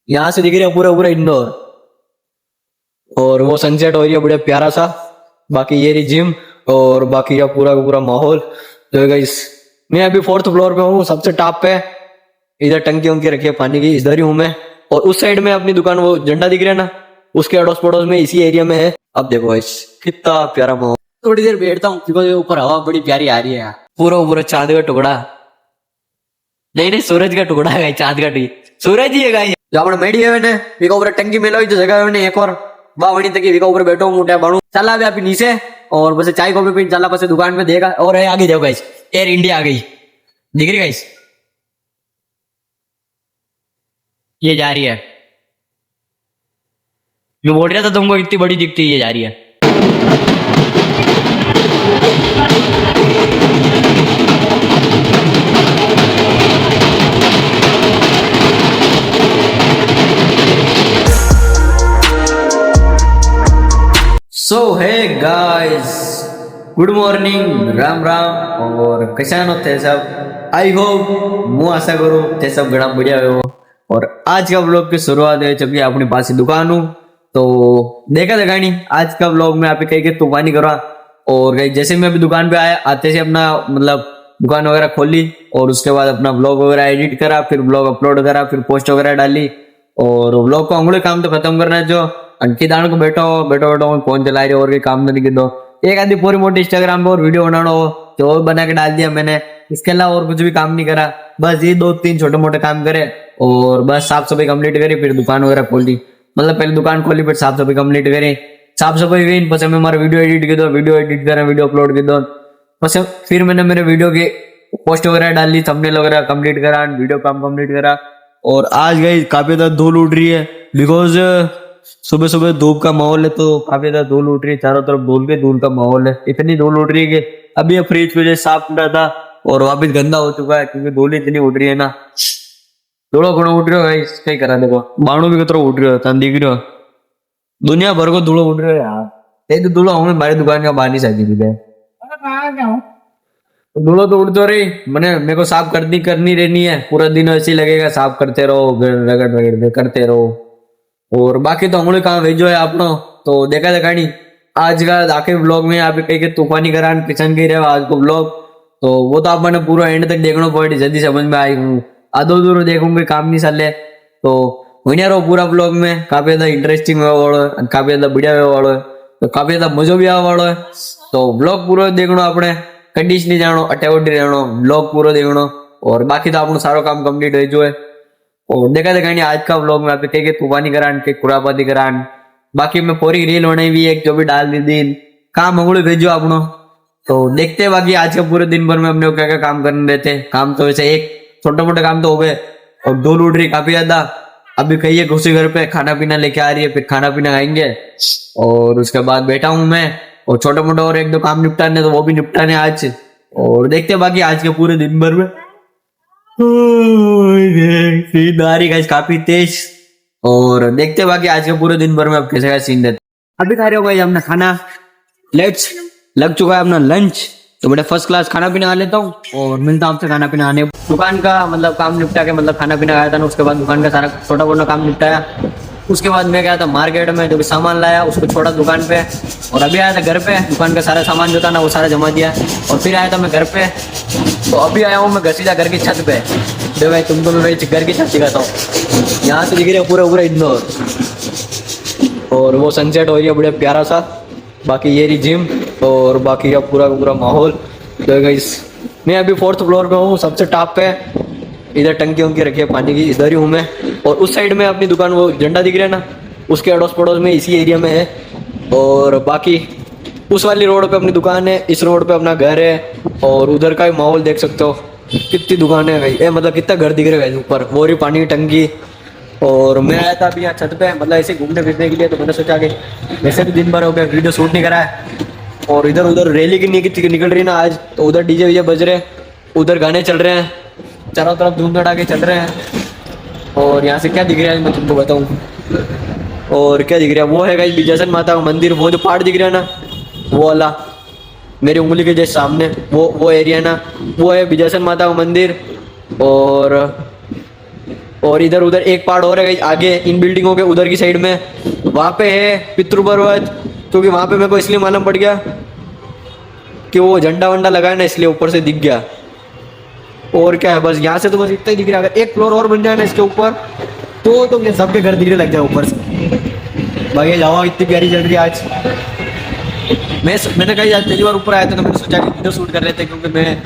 यहाँ से दिख रहा है पूरा पूरा इंदौर, और वो सनसेट हो रही है बड़ा प्यारा सा। बाकी ये रही जिम, और बाकी का पूरा माहौल। तो गाइस मैं अभी 4th फ्लोर पे हूँ, सबसे टॉप पे। इधर टंकी वंकी रखी है पानी की, इधर ही हूँ मैं। और उस साइड में अपनी दुकान, वो झंडा दिख रहा है ना, उसके अड़ोस पड़ोस में इसी एरिया में है। अब देखो गाइस कितना प्यारा माहौल। थोड़ी देर बैठता हूँ क्योंकि ऊपर हवा बड़ी प्यारी आ रही है। पूरा पूरा चांद का टुकड़ा, नहीं सूरज का टुकड़ा है, चांद का नहीं, सूरज ही है गाइस। जो अपने मेडी है ने वीका ऊपर टंकी में लो जो जगह है एक और बावणी तक वीका ऊपर बैठो मोटा बाणू चला भी आप नीचे। और बस चाय कॉफी पी चला, बस दुकान पे देखा। और है आगे देखो गाइस, एयर इंडिया आ गई, दिख रही गाइस, ये जा रही है। जो बोल रहा था तुमको इतनी बड़ी दिखती है, ये जा रही है। सो है guys, good morning, Ram Ram. और कशा थे सब? आई होप मैं आशा करूँ ते सब घना बढ़िया हो। और आज का व्लॉग की शुरुआत है जब अपने पास दुकान हूँ, तो देखा था नहीं आज का व्लॉग में आप कही के तूफानी करा। और गई जैसे मैं अभी दुकान पे आया, आते से अपना मतलब दुकान वगैरह खोली, और उसके बाद अपना व्लॉग वगैरह एडिट करा, फिर व्लॉग अपलोड करा, फिर पोस्ट वगैरह डाली। और व्लॉग को अंगुली काम तो खत्म करना है, जो अंकी दान को बैठो फोन चला रहे और काम तो नहीं कर दो। एक आधी पूरी मोटी इंस्टाग्राम पे और वीडियो बनाना हो तो और बना के डाल दिया मैंने। इसके अलावा और कुछ भी काम नहीं करा, बस ये 2-3 छोटे मोटे काम करे और बस साफ सफाई कंप्लीट करी, फिर दुकान वगैरह खोली। मतलब पहले दुकान खोली, फिर साफ सफाई कंप्लीट करी। साफ सफाई हुई, बस मैं हमारा वीडियो एडिट कर दो, वीडियो एडिट करा, वीडियो अपलोड कर दो। बस फिर मैंने मेरे वीडियो के पोस्ट वगैरह डाली, थंबनेल वगैरह कंप्लीट करा, वीडियो काम कंप्लीट करा। और आज गई काफी ज्यादा धूल उड़ रही है, बिकॉज सुबह सुबह धूप का माहौल है, तो काफी ज्यादा धूल उड़ रही है, चारों तरफ धूल का माहौल है। इतनी धूल उड़ रही है कि अभी फ्रिज वजह साफ कर था और वापिस गंदा हो चुका है, क्योंकि धूल इतनी उड़ रही है ना। थोड़ा घणो उड़ रहा है, कई करा देखो बाणु भी कतरो उड़ रहा है, तन दिख रहा दुनिया भर को धूलो उड़ रहा है यार। एक धूलो हमें हमारी दुकान का बाहर नहीं सकती थी, धूलो तो उड़ तो रही। मेरे को साफ करनी रहनी है, पूरा दिन ऐसे ही लगेगा, साफ करते रहो, रगड़ वगैरह करते रहो। और बाकी तो हमने कहा भेजो है आपनो, तो देखा नहीं आज का आखिर व्लॉग में आप कही के तूफानी करान किचन की रहे आज को व्लॉग, तो वो तो आप मैंने पूरा एंड तक देखना पड़े, जल्दी समझ में आई हूँ। आधो दूर देखूंगे काम नहीं चले, तो वही रहो पूरा व्लॉग में। काफी ज्यादा इंटरेस्टिंग हुआ वालों है, काफी ज्यादा बढ़िया हुआ वालों है, तो काफी ज्यादा मजो भी आवा वालों है। तो व्लॉग पूरा देखना अपने, कंडीशन नहीं जानो, अटेवटी रहनो, व्लॉग पूरा देखनो। और बाकी तो आपको सारा काम कंप्लीट हो जो है। और देखा नहीं आज का व्लॉग में आप कहीं तूफानी करान के कुराबादी करान। बाकी मैं पूरी रील बनाई हुई एक जो भी डाल दी दिन काम अंगुली भेजो आपनो, तो देखते हैं बाकी आज का पूरे दिन भर में अपने क्या क्या काम करने रहते। काम तो वैसे एक छोटे मोटे काम तो हो गए, और धूल उड़ रही काफी ज्यादा। अभी कही है घुसी घर पे खाना पीना लेके आ रही है, फिर खाना पीना खाएंगे, और उसके बाद बैठा हूं मैं। और छोटे मोटे और एक दो काम निपटाने, तो वो भी निपटाने आज। और देखते हैं बाकी आज के पूरे दिन भर में। सीन आ रही गाइस काफी तेज, और देखते हैं बाकी आज के पूरे दिन भर में अब कैसे सीन रहते। अभी खा रहे हो भाई हमने खाना, लेट्स लग चुका है अपना लंच, तो बड़े फर्स्ट क्लास खाना पीना आ लेता हूँ और मिलता हूँ आपसे खाना पीना आने। दुकान का मतलब काम निपटा के, मतलब खाना पीना आया था ना, उसके बाद दुकान का सारा छोटा मोटा काम निपटाया। उसके बाद मैं गया था मार्केट में, जो भी सामान लाया उसको छोड़ा दुकान पे, और अभी आया था घर पे। दुकान का सारा सामान जो था ना वो सारा जमा दिया, और फिर आया था मैं घर पे। तो अभी आया हूँ मैं घसीटा घर की छत पे। देखो भाई तुमको मैं मेरी घर की छत दिखाता हूँ। यहाँ से दिख रहा है पूरा पूरा इंदौर, और वो सनसेट हो रही है बड़ा प्यारा सा। बाकी ये रही जिम, और बाकी का पूरा माहौल। तो गाइस मैं अभी 4th फ्लोर पे हूँ, सबसे टॉप पे। इधर टंकी वंकी रखी है पानी की, इधर ही हूँ मैं। और उस साइड में अपनी दुकान, वो झंडा दिख रहा है ना, उसके अड़ोस पड़ोस में इसी एरिया में है। और बाकी उस वाली रोड पे अपनी दुकान है, इस रोड पे अपना घर है। और उधर का माहौल देख सकते हो, कितनी दुकानें है भाई, मतलब कितना घर दिख रहा है ऊपर, वो रही पानी की टंकी। और मैं आया था अभी यहाँ छत पे, मतलब ऐसे घूमने फिरने के लिए। तो मैंने सोचा कि वैसे भी दिन भर हो गया वीडियो शूट नहीं करा है, और इधर उधर रैली की निकल रही ना आज, तो उधर डीजे वीजे बज रहे हैं, उधर गाने चल रहे हैं, चारों तरफ धूम धड़ाके चल रहे हैं। और यहाँ से क्या दिख रहा है मैं तुमको बताऊँ। और क्या दिख रहा है, वो है गाइस विजयसन माता का मंदिर। वो जो पहाड़ दिख रहा है ना, वो वाला मेरी उंगली के जैसे सामने वो एरिया ना, वो है विजयसन माता का मंदिर। और और इधर उधर एक पहाड़ और है guys, आगे इन बिल्डिंगों के उधर की साइड में वहां पे है पितृ पर्वत, क्योंकि वहां पे मेरे को इसलिए मालूम पड़ गया कि वो झंडा वंडा लगा है ना, इसलिए ऊपर से दिख गया। और क्या है, बस यहाँ से तो बस इतना ही दिख रहा है। अगर एक फ्लोर और बन जाए ना इसके ऊपर तो ये सबके घर दिखने लग जाए ऊपर से। भाई ये हवा इतनी प्यारी चल रही है आज। मैंने कही आज पहली बार ऊपर आया था तो मैंने सोचा कि वीडियो शूट कर लेते, क्योंकि मैं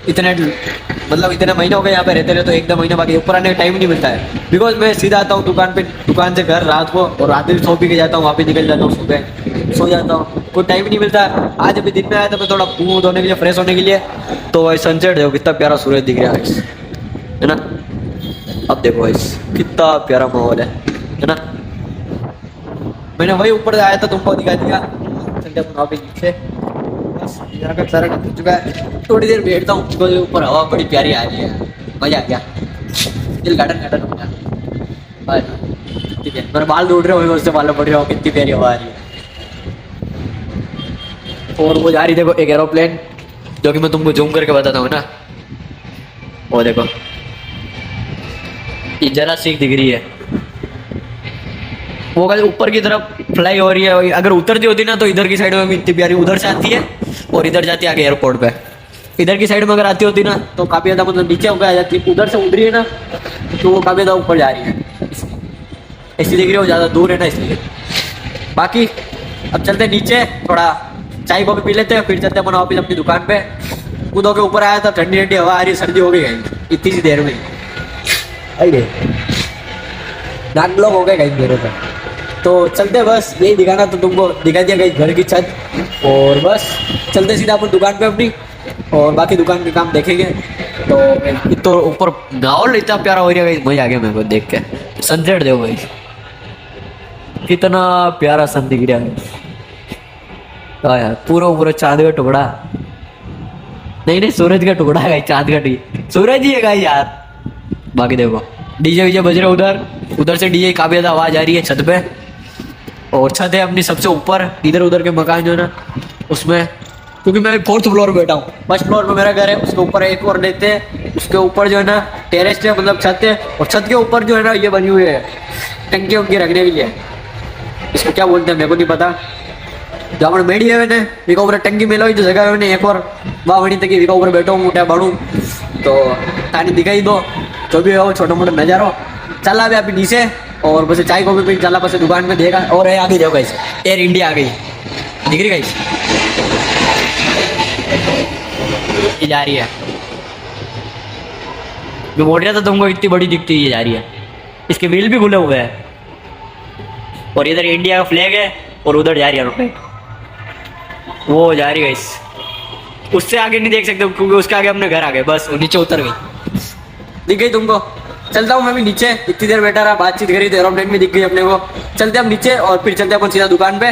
इतने महीने हो गए यहाँ पे रहते रहे, तो एक दो महीने बाकी ऊपर आने का टाइम नहीं मिलता है। बिकॉज मैं सीधा आता हूँ दुकान से घर रात को, और रात में सो पी के जाता हूँ, वापस निकल जाता हूँ, सुबह सो जाता हूँ, कोई टाइम नहीं मिलता। आज अभी दिन में आया था मैं थोड़ा मुंह धोने के लिए, फ्रेश होने के लिए। तो भाई सनसेट देखो कितना प्यारा सूरज दिख रहा है ना। अब देखो भाई कितना प्यारा माहौल है ना। मैंने वही ऊपर आया था तुमको दिखा दिया। चलते अपन वापस नीचे, बस इधर का सारा हो चुका है। थोड़ी देर बैठता हूँ क्योंकि ऊपर हवा बड़ी प्यारी आ रही है, मजा आ गया, दिल गार्डन हो गया। कितनी प्यारी, मेरे बाल उड़ रहे हो उससे मालूम पड़ रहा हो कितनी प्यारी हवा आ रही है। और वो जा रही देखो एक एरोप्लेन, जो कि मैं तुमको जूम करके बताता हूँ ना। वो देखो ये जरा सी दिख रही है, वो कल ऊपर की तरफ फ्लाई हो रही है। अगर उतरती होती ना तो इधर की साइड में भी इतनी प्यारी उधर से आती है, और इधर जाती है आगे एयरपोर्ट पे। इधर की साइड में अगर आती होती ना तो काफी ज्यादा मतलब नीचे होकर आ जाती है। उधर से उड़ रही है ना तो वो काफी ज्यादा ऊपर जा रही है, इसलिए दिख रही है, वो ज्यादा दूर है ना इसलिए। बाकी अब चलते नीचे, थोड़ा चाय कॉफी पी लेते हैं, फिर चलते हैं अपन वापिस अपनी दुकान पे। कूदों के ऊपर आया था, ठंडी ठंडी हवा आ रही है, सर्दी हो गई है इतनी सी देर में। नाक ब्लॉक हो गए कहीं मेरे पे। तो चलते बस, यही दिखाना तो तुमको दिखा दिया कहीं घर की छत, और बस चलते सीधा अपन दुकान पे अपनी, और बाकी दुकान के काम देखेंगे। तो ऊपर माहौल इतना प्यारा हो रहा है, मजा आ गया मेरे को देख के। सनसेट देखो भाई कितना प्यारा सन दिख रहा है। हाँ यार पूरा चांद का टुकड़ा, नहीं सूरज का टुकड़ा है, चांद का नहीं, सूरज ही है यार। बाकी देखो डीजे वीजे बज रहे उधर से डीजे काफी ज्यादा आवाज आ रही है छत पे। और छत है अपनी सबसे ऊपर, इधर उधर के मकान जो है ना उसमें, क्योंकि मैं 4th फ्लोर पे बैठा हूँ। 1st फ्लोर पे मेरा घर है, उसके ऊपर एक और लेते हैं, उसके ऊपर जो है ना टेरेस है, मतलब छत है। और छत के ऊपर जो है ना ये बनी हुई है टंकी वंकी रखने के लिए, इसको क्या बोलते हैं मेरे को नहीं पता। जहाँ पर मेडी है मैंने विका ऊपर टंकी मिला हुई जो जगह है मैंने एक और वाह वहीं तक विका ऊपर बैठा हूँ, उठा बढ़ू तो तानी दिखाई दो, जो भी हो छोटा मोटा नजारा। चला अभी अभी नीचे, और बस चाय कॉफी पी चला, बस दुकान में देखा। और है आगे जाओ गाइस, एयर इंडिया आ गई, दिख रही गाइस, ये जा रही है। मैं बोल रहा था तुमको इतनी बड़ी दिखती है, ये जा रही है, इसके व्हील भी खुले हुए हैं। और इधर इंडिया का फ्लैग है, और उधर जा रही है रॉकेट, वो जा रही है गाइस। उससे आगे नहीं देख सकते क्योंकि उसके आगे अपने घर आ गए, बस वो नीचे उतर गई, दिख गई तुमको। चलता हूँ मैं भी नीचे, इतनी देर बैठा रहा बातचीत करी तो एरोप्लेन में दिख गई अपने को। चलते हम नीचे, और फिर चलते अपन सीधा दुकान पे।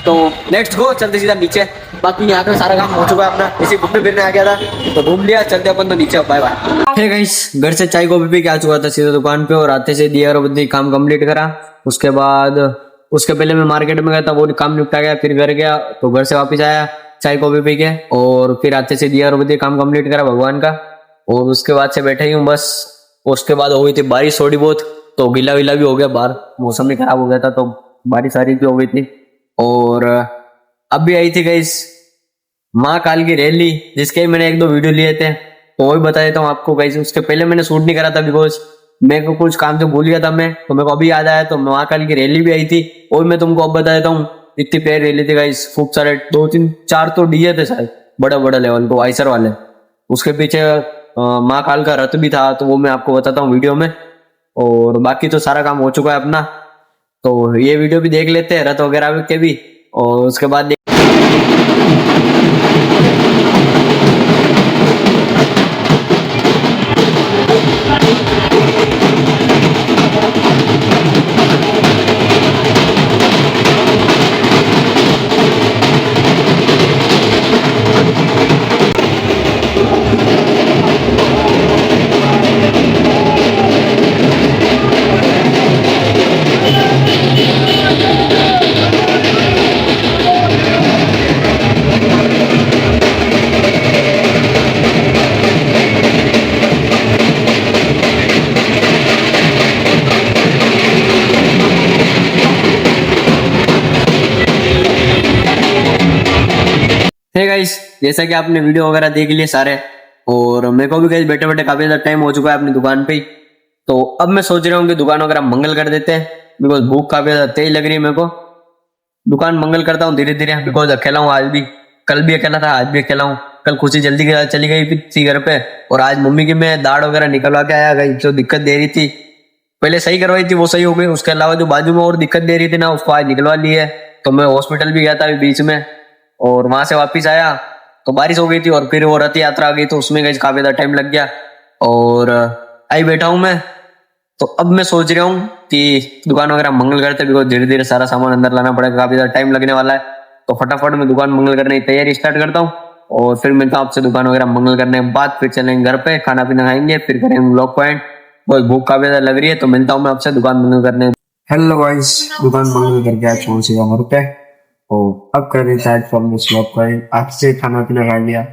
तो लेट्स गो, चलते सीधा नीचे। बाकी यहाँ पे सारा काम हो चुका है अपना, इसी घूमने फिरने आ गया था तो घूम लिया। चलते अपन तो नीचे, बाय बाय। हे गाइस, घर से चाय कॉफी पी के आ चुका था सीधा दुकान पे, और आते से दिया और काम कंप्लीट करा। उसके पहले मैं मार्केट में गया था, वो काम निपटा गया, फिर घर गया, तो घर से वापस आया चाय कॉफी पी के, और फिर आते से दिया और काम कंप्लीट करा भगवान का। और उसके बाद से बैठे ही हूँ बस। उसके बाद हो गई थी बारिश थोड़ी बहुत, तो गीला विला भी हो गया, बाहर मौसम भी खराब हो गया था, तो बारिश सारी भी हो गई थी। और अब भी आई थी गाइस महाकाल की रैली, जिसके मैंने एक दो वीडियो लिए थे, तो वो भी बता देता हूँ आपको गाइस। उसके पहले मैंने शूट नहीं करा था बिकॉज मेरे को कुछ काम से भूल गया था मैं, तो मेरे को अभी याद आया। तो महाकाल की रैली भी आई थी, वो भी मैं तुमको अब बता देता हूँ। इतनी प्यारी रैली थी गाइस, खूब सारे 2 3 4 तो डीजे थे शायद, बड़ा बड़ा लेवल को आइसर वाले। उसके पीछे महाकाल का रथ भी था, तो वो मैं आपको बताता हूँ वीडियो में। और बाकी तो सारा काम हो चुका है अपना, तो ये वीडियो भी देख लेते हैं रथ वगैरह के भी, और उसके बाद है गाइस, जैसा कि आपने वीडियो वगैरह देख लिए सारे, और मेरे को भी गाइस बैठे बैठे काफी ज्यादा टाइम हो चुका है अपनी दुकान पे ही। तो अब मैं सोच रहा हूँ कि दुकान वगैरह मंगल कर देते हैं, बिकॉज भूख काफी ज्यादा तेज लग रही है मेरे को। दुकान मंगल करता हूँ धीरे धीरे, बिकॉज अकेला हूँ आज भी, कल भी अकेला था, आज भी अकेला हूँ। कल खुशी जल्दी चली गई थी घर पे, और आज मम्मी की मैं दाढ़ वगैरह निकलवा के आया गई, जो दिक्कत दे रही थी पहले सही करवाई थी वो सही हो गई, उसके अलावा जो बाजू में और दिक्कत दे रही थी ना, उसको आज निकलवा ली है। तो मैं हॉस्पिटल भी गया था अभी बीच में, और वहां से वापिस आया तो बारिश हो गई थी, और फिर वो रथ यात्रा आ गई तो उसमें गई काफी ज्यादा टाइम लग गया, और आई बैठा हूं मैं। तो अब मैं सोच रहा हूँ कि दुकान वगैरह मंगल करते, बिकॉज धीरे धीरे सारा सामान अंदर लाना पड़ेगा, काफी ज्यादा टाइम लगने वाला है। तो फटाफट मैं दुकान मंगल करने की तैयारी स्टार्ट करता हूँ, और फिर मिलता हूँ आपसे दुकान वगैरह मंगल करने के बाद। फिर चलेंगे घर पे, खाना पीना खाएंगे, फिर करेंगे ब्लॉग पॉइंट। बहुत भूख काफी ज्यादा लग रही है, तो मिलता हूँ मैं आपसे दुकान मंगल करने। हेलो गाइस, दुकान मंगल करके आज पहुंच गया घर पे और अब कर रही था फॉर्म में स्वैप पॉइंट। आज से खाना पीना खा लिया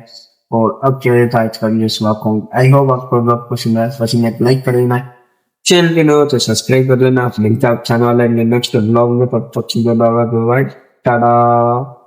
और अब कह रहे था आज करने स्वैप पॉइंट। आई होप आपको ब्लॉग पसंद आया, पसंद है लाइक कर देना, चैनल के नो तो सब्सक्राइब कर लेना। आप मिलता है चैनल वाले नेक्स्ट ब्लॉग में, तब तक टाटा।